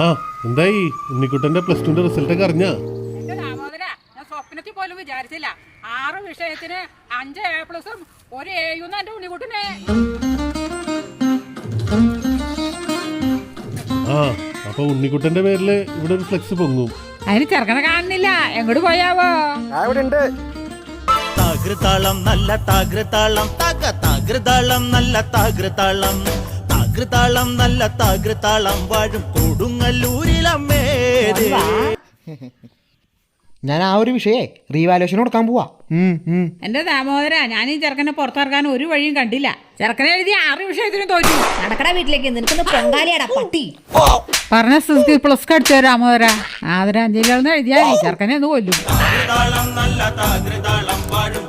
ആ എന്തായി ഉണ്ണിക്കുട്ടന്റെ +2 റിസൾട്ട് ഒക്കെ അറിഞ്ഞാ? ഞാൻ സ്വപ്നത്തിൽ പോലും വിചാരിച്ചില്ല 6 വിഷയത്തിന് 5 A+, 1 A എന്റെ ഉണ്ണിക്കുട്ടനെ. ആ അപ്പൊ ഉണ്ണിക്കുട്ടന്റെ പേരില് ഇവിടെ ഒരു ഫ്ലെക്സ് പൊങ്ങും. അതിന് ചെറുക്കനെ കാണുന്നില്ല, എങ്ങോട്ട് പോയാവോ? താകൃതാളം നല്ല താകൃതാളം താകൃതാളം നല്ല താകൃതാളം താകൃതാളം നല്ല താകൃതാളം വാഴും കൊടുങ്ങല്ലൂരിലമ്മേ. ഞാൻ ആ ഒരു വിഷയേ റീവാലുവേഷൻ കൊടുക്കാൻ പോവാ. എന്റെ ദാമോദര, ഞാൻ ഈ ചെറുക്കനെ പുറത്തിറക്കാൻ ഒരു വഴിയും കണ്ടില്ല. ചെറുക്കനെ എഴുതി 6 വിഷയത്തിനും തോറ്റു. നടക്കട വീട്ടിലേക്ക്, നിനക്കൊന്ന് പൊങ്കാലിയാടാ പട്ടി. പറഞ്ഞ സ്ഥിതിക്ക് പ്ലസ് അടിച്ചോ രാമോദര. ആദര 5 എഴുതിയാൽ ചെറുക്കനെ ഒന്ന് കൊല്ലും. താകൃതാളം നല്ല താകൃതാളം വാഴും